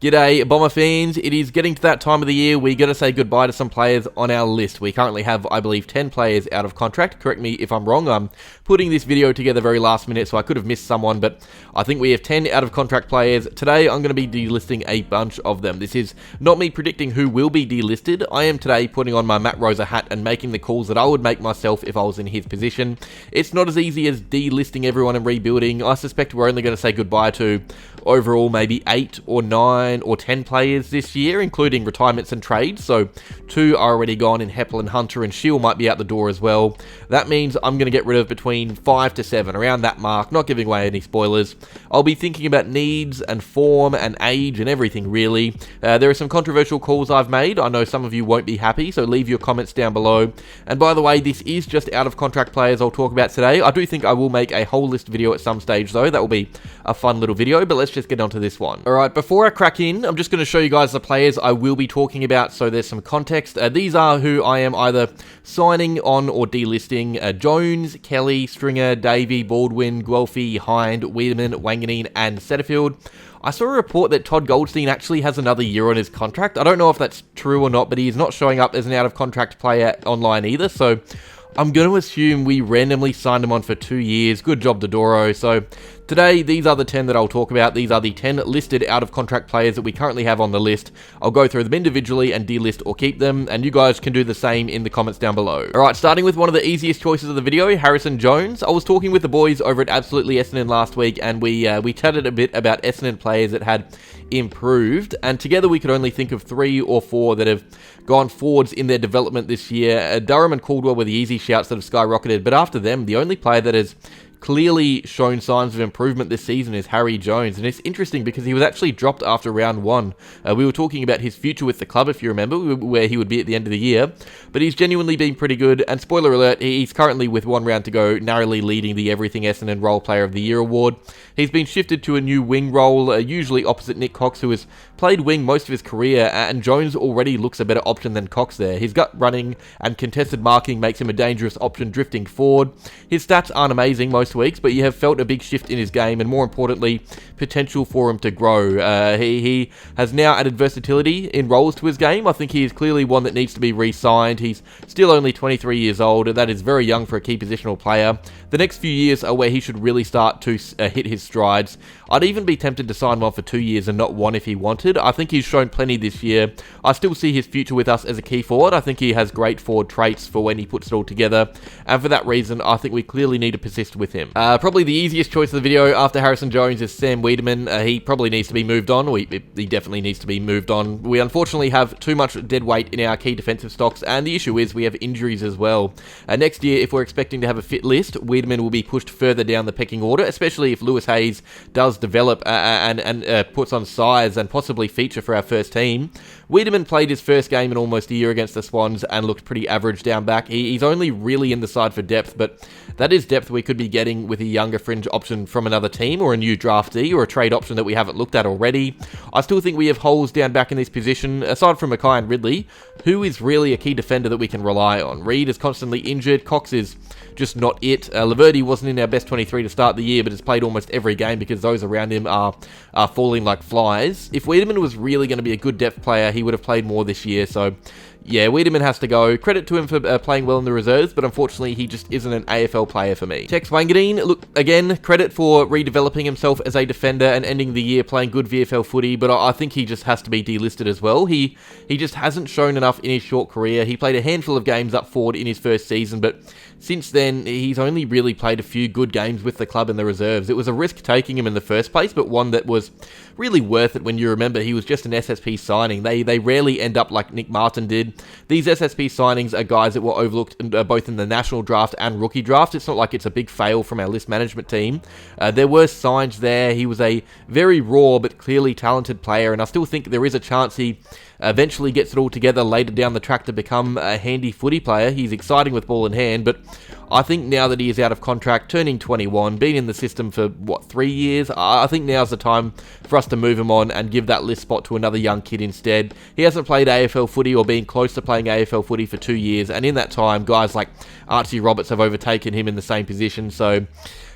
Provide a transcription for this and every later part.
G'day, Bomber fans. It is getting to that time of the year. We're going to say goodbye to some players on our list. We currently have, I believe, 10 players out of contract. Correct me if I'm wrong. I'm putting this video together very last minute, so I could have missed someone, but I think we have 10 out of contract players. Today, I'm going to be delisting a bunch of them. This is not me predicting who will be delisted. I am today putting on my Matt Rosa hat and making the calls that I would make myself if I was in his position. It's not as easy as delisting everyone and rebuilding. I suspect we're only going to say goodbye to overall maybe 8 or 9 or 10 players this year, including retirements and trades. So 2 are already gone in Heppel and Hunter, and Shield might be out the door as well. That means I'm going to get rid of between 5 to 7, around that mark, not giving away any spoilers. I'll be thinking about needs and form and age and everything really. There are some controversial calls I've made. I know some of you won't be happy, so leave your comments down below. And by the way, this is just out of contract players I'll talk about today. I do think I will make a whole list video at some stage though. That will be a fun little video, but let's just get on to this one. Alright, before I crack in, I'm just going to show you guys the players I will be talking about, so there's some context. These are who I am either signing on or delisting. Jones, Kelly, Stringer, Davey, Baldwin, Guelfi, Hind, Weideman, Wanganeen, and Setterfield. I saw a report that Todd Goldstein actually has another year on his contract. I don't know if that's true or not, but he is not showing up as an out-of-contract player online either, so I'm going to assume we randomly signed him on for 2 years. Good job, Dodoro. So today, these are the 10 that I'll talk about. These are the 10 listed out-of-contract players that we currently have on the list. I'll go through them individually and delist or keep them, and you guys can do the same in the comments down below. Alright, starting with one of the easiest choices of the video, Harrison Jones. I was talking with the boys over at Absolutely Essendon last week, and we chatted a bit about Essendon players that had improved, and together we could only think of 3 or 4 that have gone forwards in their development this year. Durham and Caldwell were the easy shouts that have skyrocketed, but after them, the only player that has clearly shown signs of improvement this season is Harry Jones, and it's interesting because he was actually dropped after round 1. We were talking about his future with the club, if you remember, where he would be at the end of the year, but he's genuinely been pretty good, and spoiler alert, he's currently with 1 round to go, narrowly leading the Everything Essendon Role Player of the Year award. He's been shifted to a new wing role, usually opposite Nick Cox, who has played wing most of his career, and Jones already looks a better option than Cox there. His gut running and contested marking makes him a dangerous option drifting forward. His stats aren't amazing most weeks, but you have felt a big shift in his game, and more importantly, potential for him to grow. He has now added versatility in roles to his game. I think he is clearly one that needs to be re-signed. He's still only 23 years old, and that is very young for a key positional player. The next few years are where he should really start to hit his strides. I'd even be tempted to sign him on for 2 years and not 1 if he wanted. I think he's shown plenty this year. I still see his future with us as a key forward. I think he has great forward traits for when he puts it all together, and for that reason, I think we clearly need to persist with him. Probably the easiest choice of the video after Harrison Jones is Sam Weideman. He probably needs to be moved on. He definitely needs to be moved on. We unfortunately have too much dead weight in our key defensive stocks, and the issue is we have injuries as well. Next year, if we're expecting to have a fit list, Weideman will be pushed further down the pecking order, especially if Lewis Hayes does develop and puts on size and possibly feature for our first team. Weideman played his first game in almost a year against the Swans and looked pretty average down back. He's only really in the side for depth, but that is depth we could be getting with a younger fringe option from another team, or a new draftee, or a trade option that we haven't looked at already. I still think we have holes down back in this position. Aside from Mackay and Ridley, who is really a key defender that we can rely on? Reid is constantly injured. Cox is just not it. Laverty wasn't in our best 23 to start the year, but has played almost every game because those around him are falling like flies. If Weideman was really going to be a good depth player, he would have played more this year, so yeah, Weideman has to go. Credit to him for playing well in the reserves, but unfortunately he just isn't an AFL player for me. Tex Wanganeen, look, again, credit for redeveloping himself as a defender and ending the year playing good VFL footy, but I think he just has to be delisted as well. He just hasn't shown enough in his short career. He played a handful of games up forward in his first season, but since then, he's only really played a few good games with the club in the reserves. It was a risk taking him in the first place, but one that was really worth it when you remember he was just an SSP signing. They rarely end up like Nick Martin did. These SSP signings are guys that were overlooked both in the national draft and rookie draft. It's not like it's a big fail from our list management team. There were signs there. He was a very raw but clearly talented player, and I still think there is a chance he eventually gets it all together later down the track to become a handy footy player. He's exciting with ball in hand, but I think now that he is out of contract, turning 21, been in the system for, 3 years, I think now's the time for us to move him on and give that list spot to another young kid instead. He hasn't played AFL footy or been close to playing AFL footy for 2 years, and in that time, guys like Archie Roberts have overtaken him in the same position, so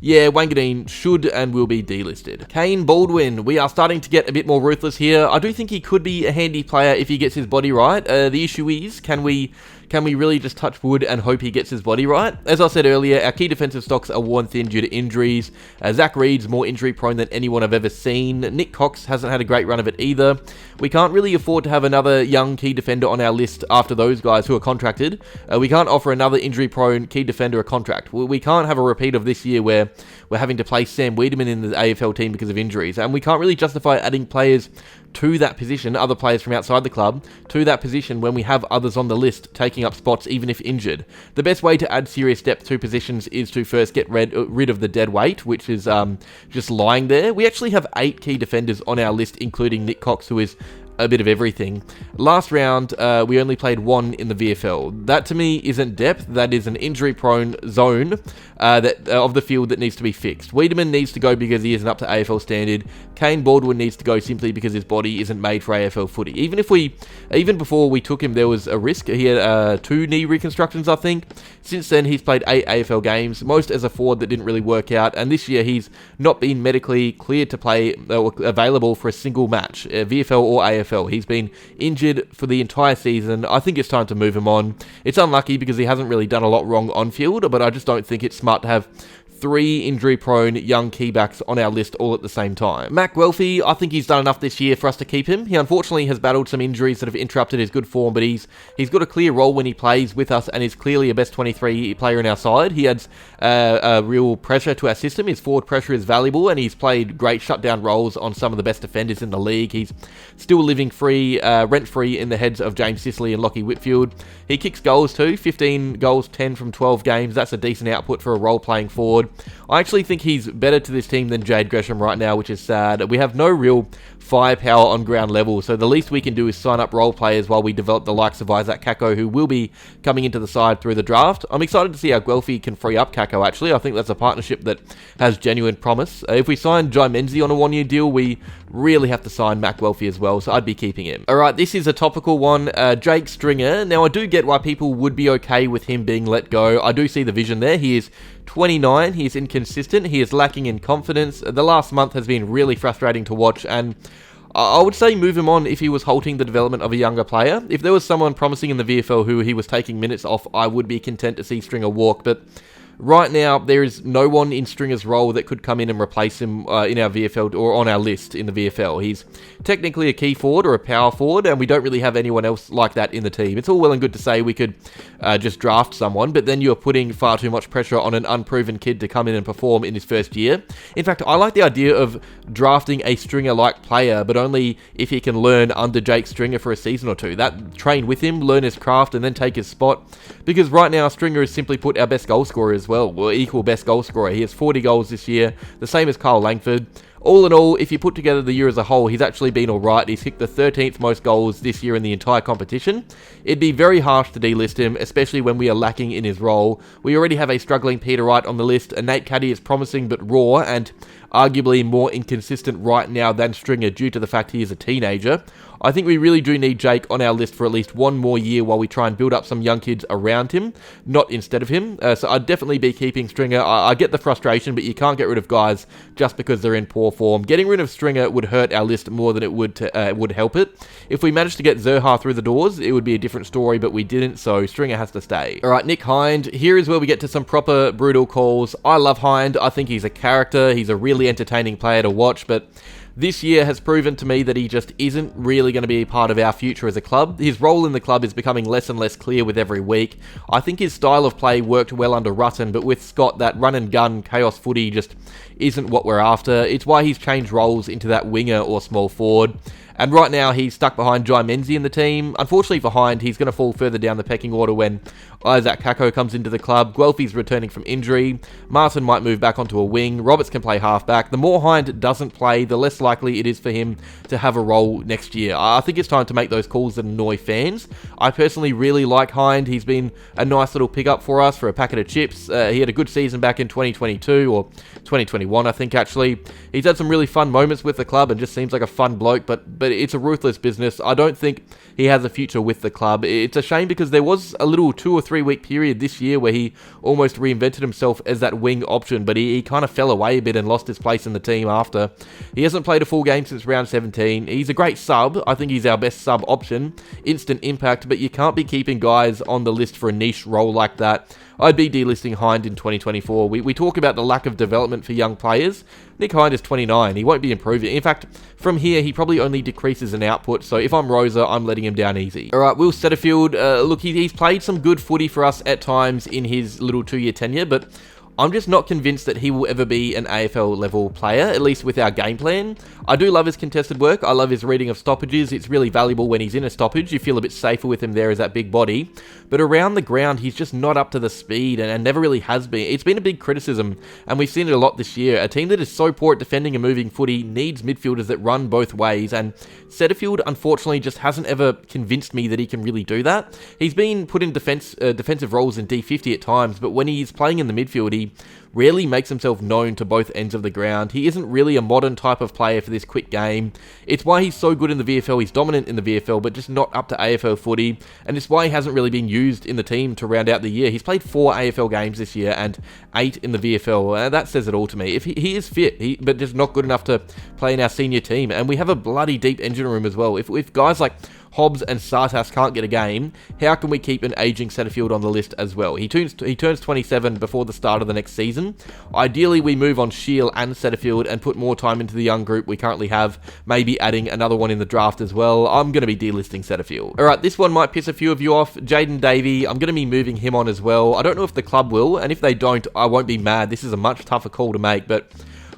yeah, Wanganeen should and will be delisted. Kaine Baldwin, we are starting to get a bit more ruthless here. I do think he could be a handy player if he gets his body right. The issue is, can we really just touch wood and hope he gets his body right? As I said earlier, our key defensive stocks are worn thin due to injuries. Zach Reed's more injury prone than anyone I've ever seen. Nick Cox hasn't had a great run of it either. We can't really afford to have another young key defender on our list after those guys who are contracted. We can't offer another injury prone key defender a contract. We can't have a repeat of this year where we're having to play Sam Weideman in the AFL team because of injuries. And we can't really justify adding players to that position, other players from outside the club, to that position when we have others on the list taking up spots even if injured. The best way to add serious depth to positions is to first get rid of the dead weight, which is just lying there. We actually have 8 key defenders on our list, including Nick Cox, who is a bit of everything. Last round, we only played 1 in the VFL. That to me isn't depth, that is an injury-prone zone of the field that needs to be fixed. Weideman needs to go because he isn't up to AFL standard. Kaine Baldwin needs to go simply because his body isn't made for AFL footy. Even before we took him, there was a risk. He had 2 knee reconstructions, I think. Since then, he's played 8 AFL games, most as a forward that didn't really work out, and this year he's not been medically cleared to play or available for a single match, VFL or AFL. He's been injured for the entire season. I think it's time to move him on. It's unlucky because he hasn't really done a lot wrong on field, but I just don't think it's smart to have 3 injury-prone young keybacks on our list all at the same time. Matt Guelfi, I think he's done enough this year for us to keep him. He unfortunately has battled some injuries that have interrupted his good form, but he's got a clear role when he plays with us and is clearly a best 23 player in our side. He adds a real pressure to our system. His forward pressure is valuable, and he's played great shutdown roles on some of the best defenders in the league. He's still living rent-free in the heads of James Sicily and Lachie Whitfield. He kicks goals too, 15 goals, 10 from 12 games. That's a decent output for a role-playing forward. I actually think he's better to this team than Jade Gresham right now, which is sad. We have no real firepower on ground level, so the least we can do is sign up role players while we develop the likes of Isaac Kako, who will be coming into the side through the draft. I'm excited to see how Guelfi can free up Kako, actually. I think that's a partnership that has genuine promise. If we sign Jai Menzies on a 1-year deal, we really have to sign Matt Guelfi as well, so I'd be keeping him. Alright, this is a topical one. Jake Stringer. Now, I do get why people would be okay with him being let go. I do see the vision there. He is 29, he is inconsistent, he is lacking in confidence. The last month has been really frustrating to watch, and I would say move him on if he was halting the development of a younger player. If there was someone promising in the VFL who he was taking minutes off, I would be content to see Stringer walk, but right now, there is no one in Stringer's role that could come in and replace him in our VFL or on our list in the VFL. He's technically a key forward or a power forward, and we don't really have anyone else like that in the team. It's all well and good to say we could just draft someone, but then you're putting far too much pressure on an unproven kid to come in and perform in his first year. In fact, I like the idea of drafting a Stringer-like player, but only if he can learn under Jake Stringer for a season or two. Train with him, learn his craft, and then take his spot. Because right now, Stringer is simply put our best goal scorer as well, or equal best goal scorer. He has 40 goals this year, the same as Kyle Langford. All in all, if you put together the year as a whole, he's actually been alright. He's kicked the 13th most goals this year in the entire competition. It'd be very harsh to delist him, especially when we are lacking in his role. We already have a struggling Peter Wright on the list, and Nate Caddy is promising but raw, and arguably more inconsistent right now than Stringer due to the fact he is a teenager. I think we really do need Jake on our list for at least 1 more year while we try and build up some young kids around him, not instead of him. So I'd definitely be keeping Stringer. I get the frustration, but you can't get rid of guys just because they're in poor form. Getting rid of Stringer would hurt our list more than it would help it. If we managed to get Zerha through the doors, it would be a different story, but we didn't, so Stringer has to stay. Alright, Nick Hind. Here is where we get to some proper brutal calls. I love Hind. I think he's a character. He's a really entertaining player to watch, but this year has proven to me that he just isn't really going to be a part of our future as a club. His role in the club is becoming less and less clear with every week. I think his style of play worked well under Rutten, but with Scott, that run and gun chaos footy just isn't what we're after. It's why he's changed roles into that winger or small forward. And right now, he's stuck behind Jai Menzies in the team. Unfortunately for Hind, he's going to fall further down the pecking order when Isaac Kako comes into the club. Guelfi's returning from injury. Martin might move back onto a wing. Roberts can play halfback. The more Hind doesn't play, the less likely it is for him to have a role next year. I think it's time to make those calls that annoy fans. I personally really like Hind. He's been a nice little pickup for us for a packet of chips. He had a good season back in 2022, or 2021, I think, actually. He's had some really fun moments with the club and just seems like a fun bloke, but it's a ruthless business. I don't think he has a future with the club. It's a shame because there was a little 2 or 3-week period this year where he almost reinvented himself as that wing option, but he kind of fell away a bit and lost his place in the team after. He hasn't played a full game since round 17. He's a great sub. I think he's our best sub option. Instant impact, but you can't be keeping guys on the list for a niche role like that. I'd be delisting Hind in 2024. We talk about the lack of development for young players. Nick Hind is 29. He won't be improving. In fact, from here, he probably only decreases in output. So if I'm Rosa, I'm letting him down easy. All right, Will Setterfield. Look, he's played some good footy for us at times in his little 2-year tenure, but I'm just not convinced that he will ever be an AFL level player, at least with our game plan. I do love his contested work. I love his reading of stoppages. It's really valuable when he's in a stoppage. You feel a bit safer with him there as that big body. But around the ground, he's just not up to the speed and never really has been. It's been a big criticism, and we've seen it a lot this year. A team that is so poor at defending and moving footy needs midfielders that run both ways, and Setterfield, unfortunately, just hasn't ever convinced me that he can really do that. He's been put in defensive roles in D50 at times, but when he's playing in the midfield, he rarely makes himself known to both ends of the ground. He isn't really a modern type of player for this quick game. It's why he's so good in the VFL. He's dominant in the VFL, but just not up to AFL footy, and it's why he hasn't really been used in the team to round out the year. He's played 4 AFL games this year and 8 in the VFL. That says it all to me. If he is fit, but just not good enough to play in our senior team, and we have a bloody deep engine room as well. If guys like Hobbs and Sartas can't get a game, how can we keep an aging Setterfield on the list as well? He turns 27 before the start of the next season. Ideally, we move on Shield and Setterfield and put more time into the young group we currently have, maybe adding another one in the draft as well. I'm going to be delisting Setterfield. Alright, this one might piss a few of you off. Jayden Davey, I'm going to be moving him on as well. I don't know if the club will, and if they don't, I won't be mad. This is a much tougher call to make, but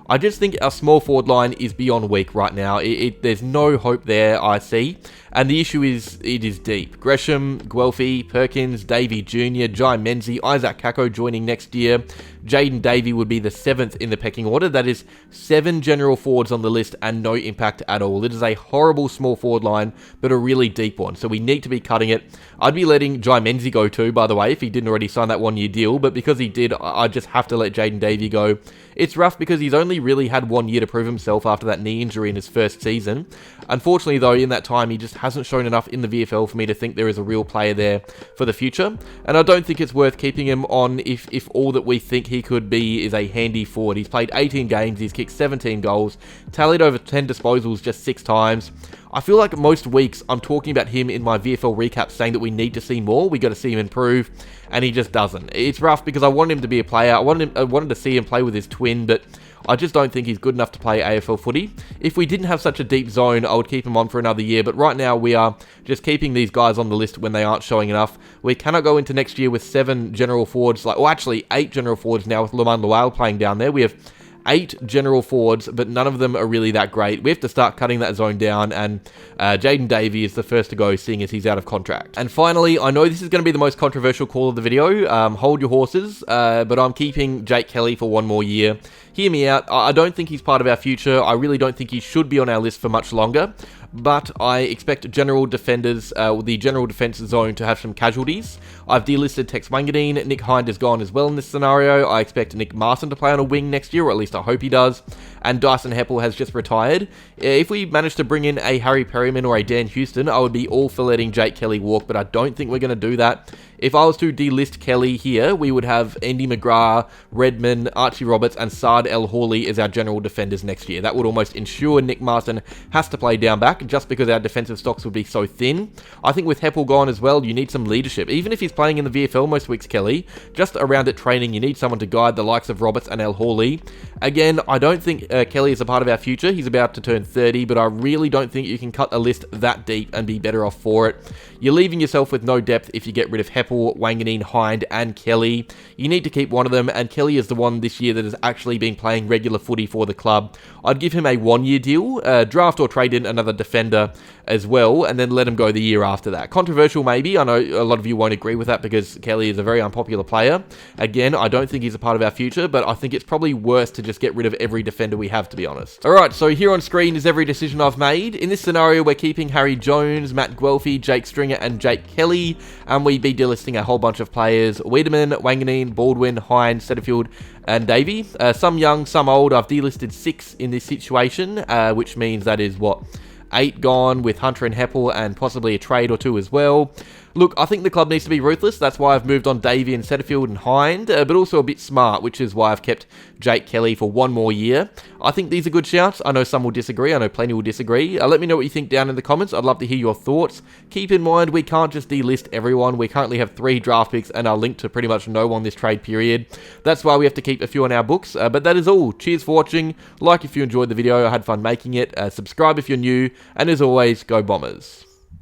I just think our small forward line is beyond weak right now. There's no hope there, I see. And the issue is, it is deep. Gresham, Guelfi, Perkins, Davey Jr., Jai Menzie, Isaac Kako joining next year. Jayden Davey would be the 7th in the pecking order. That is 7 general forwards on the list and no impact at all. It is a horrible small forward line, but a really deep one. So we need to be cutting it. I'd be letting Jai Menzie go too, by the way, if he didn't already sign that 1-year deal. But because he did, I just have to let Jayden Davey go. It's rough because he's only really had 1 year to prove himself after that knee injury in his first season. Unfortunately, though, in that time, he just hasn't shown enough in the VFL for me to think there is a real player there for the future. And I don't think it's worth keeping him on if all that we think he could be is a handy forward. He's played 18 games, he's kicked 17 goals, tallied over 10 disposals just 6 times. I feel like most weeks I'm talking about him in my VFL recap saying that we need to see more, we got to see him improve, and he just doesn't. It's rough because I wanted him to be a player, I wanted to see him play with his twin, but I just don't think he's good enough to play AFL footy. If we didn't have such a deep zone, I would keep him on for another year, but right now we are just keeping these guys on the list when they aren't showing enough. We cannot go into next year with 7 general forwards, actually 8 general forwards now with Lamont Lual playing down there. We have 8 general forwards, but none of them are really that great. We have to start cutting that zone down, and Jayden Davey is the first to go, seeing as he's out of contract. And finally, I know this is going to be the most controversial call of the video. Hold your horses, but I'm keeping Jake Kelly for 1 more year. Hear me out. I don't think he's part of our future. I really don't think he should be on our list for much longer. But I expect general defenders, the general defense zone, to have some casualties. I've delisted Tex Wanganeen. Nick Hind is gone as well in this scenario. I expect Nick Marston to play on a wing next year, or at least I hope he does. And Dyson Heppel has just retired. If we manage to bring in a Harry Perryman or a Dan Houston, I would be all for letting Jake Kelly walk, but I don't think we're going to do that. If I was to delist Kelly here, we would have Andy McGrath, Redman, Archie Roberts, and Saad El Hawley as our general defenders next year. That would almost ensure Nick Marston has to play down back, just because our defensive stocks would be so thin. I think with Heppel gone as well, you need some leadership. Even if he's playing in the VFL most weeks, Kelly, just around at training, you need someone to guide the likes of Roberts and El Hawley. Again, I don't think Kelly is a part of our future. He's about to turn 30, but I really don't think you can cut a list that deep and be better off for it. You're leaving yourself with no depth if you get rid of Heppel, Wanganeen, Hind, and Kelly. You need to keep one of them, and Kelly is the one this year that has actually been playing regular footy for the club. I'd give him a 1-year deal, draft or trade in another defender as well, and then let him go the year after that. Controversial maybe, I know a lot of you won't agree with that because Kelly is a very unpopular player. Again, I don't think he's a part of our future, but I think it's probably worse to just get rid of every defender we have, to be honest. Alright, so here on screen is every decision I've made. In this scenario, we're keeping Harry Jones, Matt Guelfi, Jake Stringer, and Jake Kelly, and we'd be delisting a whole bunch of players: Weideman, Wanganeen, Baldwin, Hind, Setterfield, and Davey. Some young, some old. I've delisted 6 in this situation, which means that is, what, 8 gone with Hunter and Heppel and possibly a trade or two as well. Look, I think the club needs to be ruthless. That's why I've moved on Davey and Setterfield and Hind, but also a bit smart, which is why I've kept Jake Kelly for 1 more year. I think these are good shouts. I know some will disagree. I know plenty will disagree. Let me know what you think down in the comments. I'd love to hear your thoughts. Keep in mind, we can't just delist everyone. We currently have 3 draft picks and are linked to pretty much no one this trade period. That's why we have to keep a few on our books. But that is all. Cheers for watching. Like if you enjoyed the video. I had fun making it. Subscribe if you're new. And as always, go Bombers.